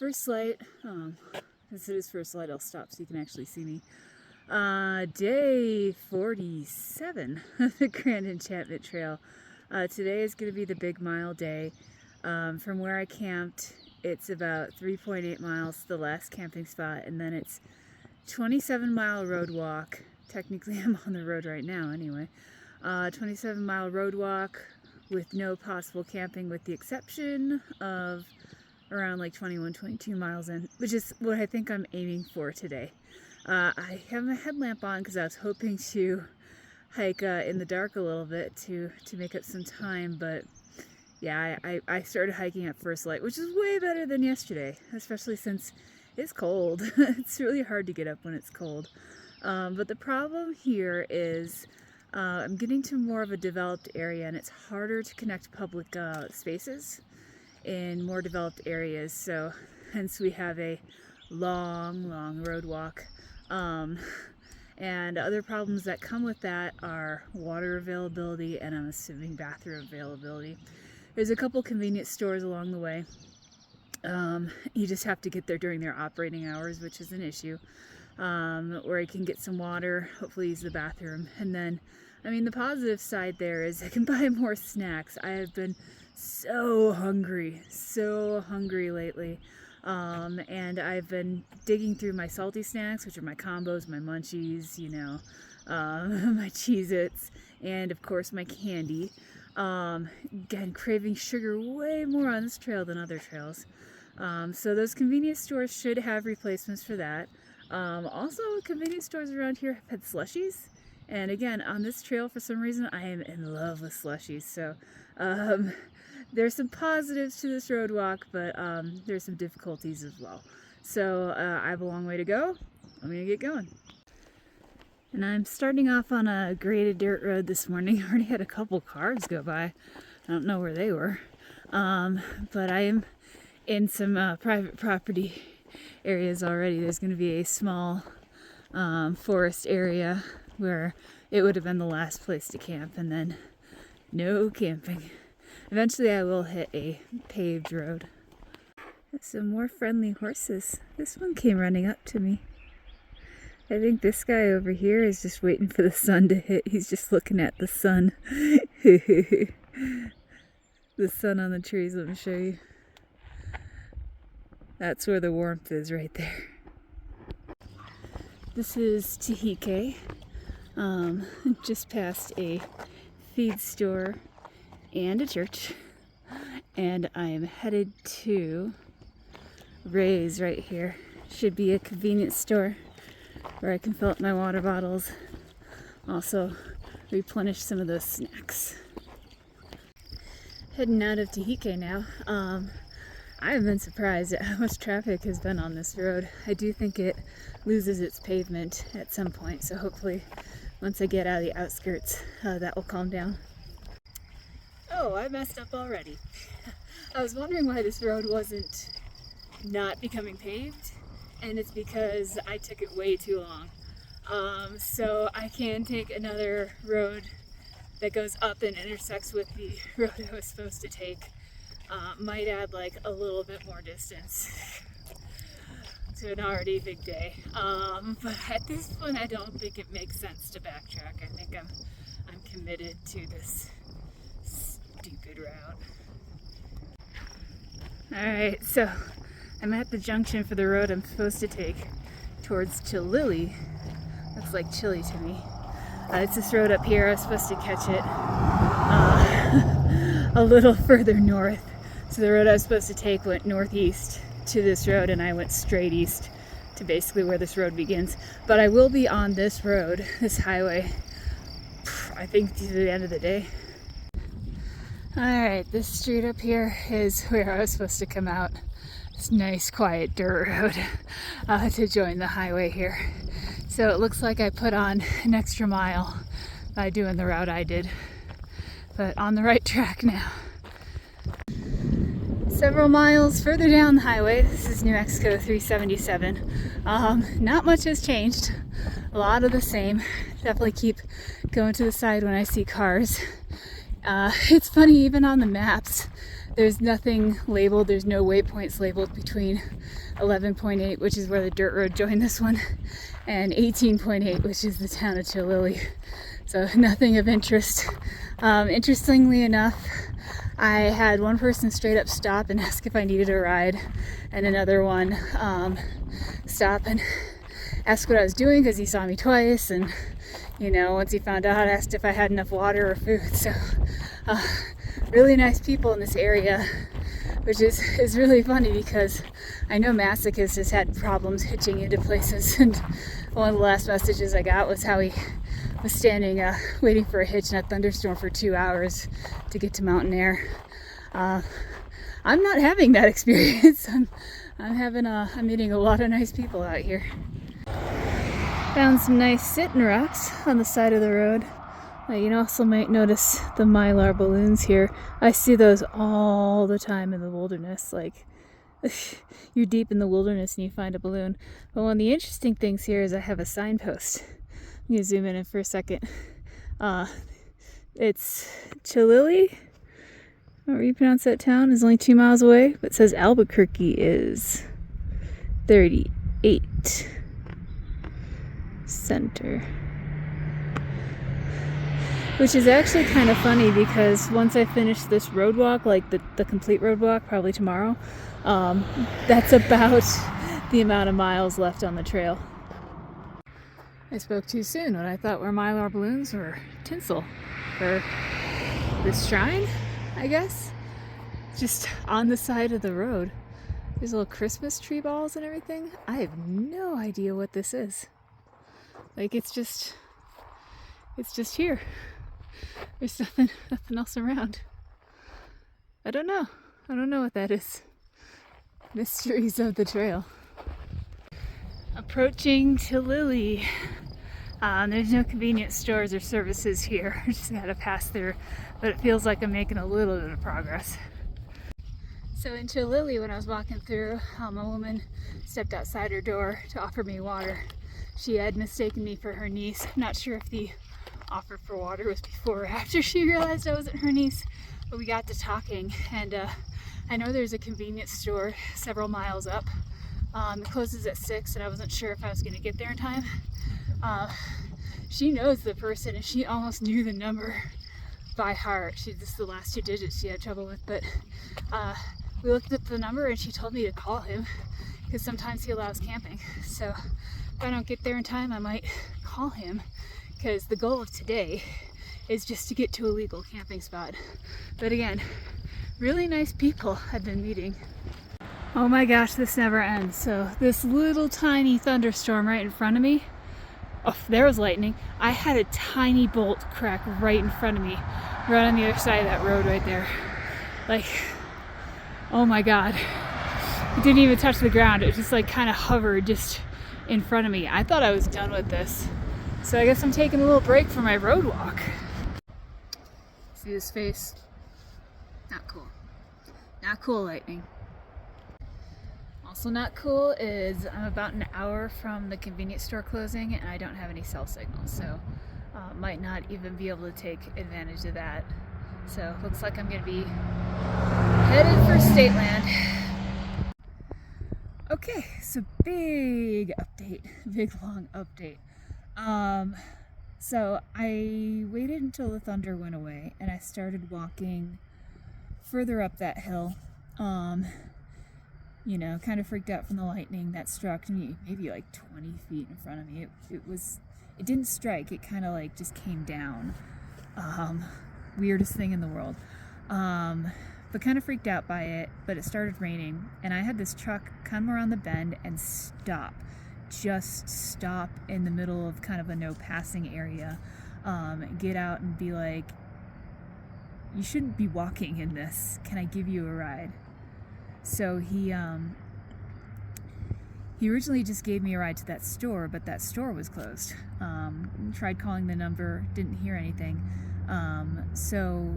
first light. Since it is first light, I'll stop so you can actually see me. Day 47 of the Grand Enchantment Trail. Today is going to be the big mile day. From where I camped, it's about 3.8 miles to the last camping spot, and then it's 27-mile road walk. Technically, I'm on the road right now anyway. 27-mile road walk with no possible camping, with the exception of around like 21-22 miles in, which is what I think I'm aiming for today. I have my headlamp on because I was hoping to hike in the dark a little bit to make up some time, but yeah, I started hiking at first light, which is way better than yesterday, especially since it's cold. It's really hard to get up when it's cold. But the problem here is I'm getting to more of a developed area, and it's harder to connect public spaces in more developed areas, so hence we have a long road walk. And other problems that come with that are water availability, and I'm assuming bathroom availability. There's a couple convenience stores along the way. You just have to get there during their operating hours, which is an issue. Where I can get some water, hopefully use the bathroom. And then, I mean, the positive side there is I can buy more snacks. I have been so hungry lately. And I've been digging through my salty snacks, which are my combos, my munchies, you know, my Cheez-Its, and of course my candy. Again, craving sugar way more on this trail than other trails. So those convenience stores should have replacements for that. Also, convenience stores around here have had slushies. And again, on this trail, for some reason, I am in love with slushies. So there's some positives to this road walk, but there's some difficulties as well. So I have a long way to go. I'm going to get going. And I'm starting off on a graded dirt road this morning. I already had a couple cars go by. I don't know where they were. But I am in some private property areas already. There's going to be a small forest area where it would have been the last place to camp, and then no camping. Eventually I will hit a paved road. Some more friendly horses. This one came running up to me. I think this guy over here is just waiting for the sun to hit. He's just looking at the sun. The sun on the trees, let me show you. That's where the warmth is, right there. This is Tahike. Just past a feed store and a church. And I'm headed to Ray's right here. Should be a convenience store where I can fill up my water bottles. Also replenish some of those snacks. Heading out of Tahike now. I have been surprised at how much traffic has been on this road. I do think it loses its pavement at some point, so hopefully once I get out of the outskirts, that will calm down. Oh, I messed up already. I was wondering why this road wasn't not becoming paved, and it's because I took it way too long. So I can take another road that goes up and intersects with the road I was supposed to take. Might add like a little bit more distance to an already big day. But at this point, I don't think it makes sense to backtrack. I think I'm committed to this stupid route. Alright, so I'm at the junction for the road I'm supposed to take towards Chilili. Looks like chili to me. It's this road up here. I was supposed to catch it a little further north. So the road I was supposed to take went northeast to this road, and I went straight east to basically where this road begins. But I will be on this road, this highway, I think to the end of the day. Alright, this street up here is where I was supposed to come out. This nice quiet dirt road to join the highway here. So it looks like I put on an extra mile by doing the route I did. But on the right track now. Several miles further down the highway, this is New Mexico 377. Not much has changed. A lot of the same. Definitely keep going to the side when I see cars. It's funny, even on the maps, there's nothing labeled, there's no waypoints labeled between 11.8, which is where the dirt road joined this one, and 18.8, which is the town of Chilili. So nothing of interest. Interestingly enough, I had one person straight up stop and ask if I needed a ride, and another one stop and ask what I was doing because he saw me twice, and you know, once he found out, asked if I had enough water or food. So really nice people in this area, which is really funny because I know Masochist has had problems hitching into places, and one of the last messages I got was how he was standing waiting for a hitch in a thunderstorm for 2 hours to get to Mountain Air. I'm not having that experience. I'm meeting a lot of nice people out here. Found some nice sitting rocks on the side of the road. You also might notice the mylar balloons here. I see those all the time in the wilderness. Like, you're deep in the wilderness and you find a balloon. But one of the interesting things here is I have a signpost. I'm gonna zoom in for a second. It's Chilili, however you pronounce that town, is only 2 miles away, but it says Albuquerque is 38. Center. Which is actually kind of funny because once I finish this road walk, like the complete road walk, probably tomorrow, that's about the amount of miles left on the trail. I spoke too soon. What I thought were mylar balloons were tinsel for this shrine, I guess. Just on the side of the road. There's little Christmas tree balls and everything. I have no idea what this is. Like, it's just here. There's nothing else around. I don't know what that is. Mysteries of the trail. Approaching Chilili. There's no convenience stores or services here. I just gotta pass through, but it feels like I'm making a little bit of progress. So in Chilili, when I was walking through, a woman stepped outside her door to offer me water. She had mistaken me for her niece. I'm not sure if the offer for water was before or after she realized I wasn't her niece, but we got to talking, and I know there's a convenience store several miles up. It closes at 6, and I wasn't sure if I was going to get there in time. She knows the person, and she almost knew the number by heart. Just the last 2 digits she had trouble with, but we looked at the number and she told me to call him because sometimes he allows camping. So if I don't get there in time, I might call him, because the goal of today is just to get to a legal camping spot. But again, really nice people I've been meeting. Oh my gosh, this never ends. So this little tiny thunderstorm right in front of me, oh, there was lightning. I had a tiny bolt crack right in front of me, right on the other side of that road right there. Like, oh my God. It didn't even touch the ground. It just like kind of hovered just in front of me. I thought I was done with this. So I guess I'm taking a little break for my road walk. See this face? Not cool. Not cool, lightning. Also not cool is I'm about an hour from the convenience store closing and I don't have any cell signal, so might not even be able to take advantage of that. So looks like I'm gonna be headed for state land. Okay, so big update, big long update. So I waited until the thunder went away and I started walking further up that hill. You know, kind of freaked out from the lightning that struck me maybe like 20 feet in front of me. It didn't strike, it kind of like just came down. Weirdest thing in the world. But kind of freaked out by it, but it started raining and I had this truck come around the bend and just stop in the middle of kind of a no passing area, get out and be like, you shouldn't be walking in this, can I give you a ride? So he originally just gave me a ride to that store, but that store was closed. Tried calling the number, didn't hear anything. So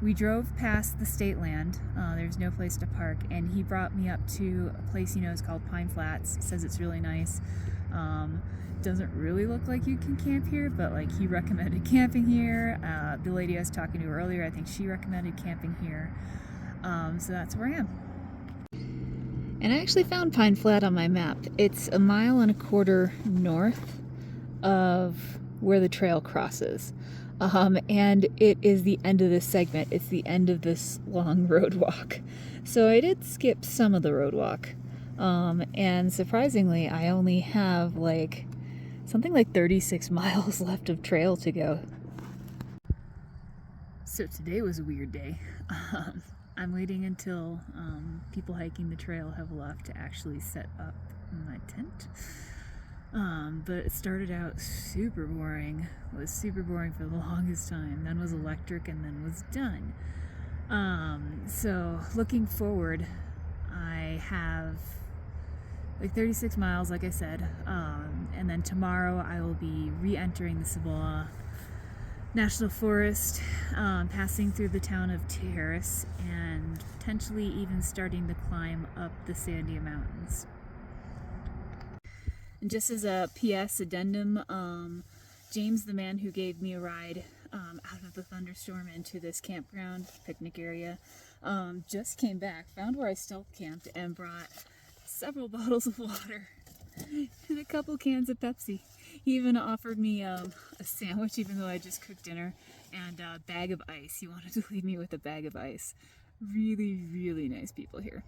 we drove past the state land. There's no place to park, and he brought me up to a place he knows called Pine Flats. He says it's really nice. Doesn't really look like you can camp here, but like he recommended camping here. The lady I was talking to earlier, I think she recommended camping here. So that's where I am. And I actually found Pine Flat on my map. It's 1.25 miles north of where the trail crosses. And it is the end of this segment. It's the end of this long road walk. So I did skip some of the road walk. And surprisingly, I only have like something like 36 miles left of trail to go. So today was a weird day. I'm waiting until people hiking the trail have left to actually set up my tent. But it started out super boring. It was super boring for the longest time. Then was electric and then was done. So looking forward, I have like 36 miles, like I said. And then tomorrow I will be re-entering the Cibola National Forest, passing through the town of Terrace, and potentially even starting the climb up the Sandia Mountains. And just as a PS addendum, James, the man who gave me a ride out of the thunderstorm into this campground picnic area, just came back, found where I stealth camped, and brought several bottles of water and a couple cans of Pepsi. He even offered me a sandwich, even though I just cooked dinner, and a bag of ice. He wanted to leave me with a bag of ice. Really, really nice people here.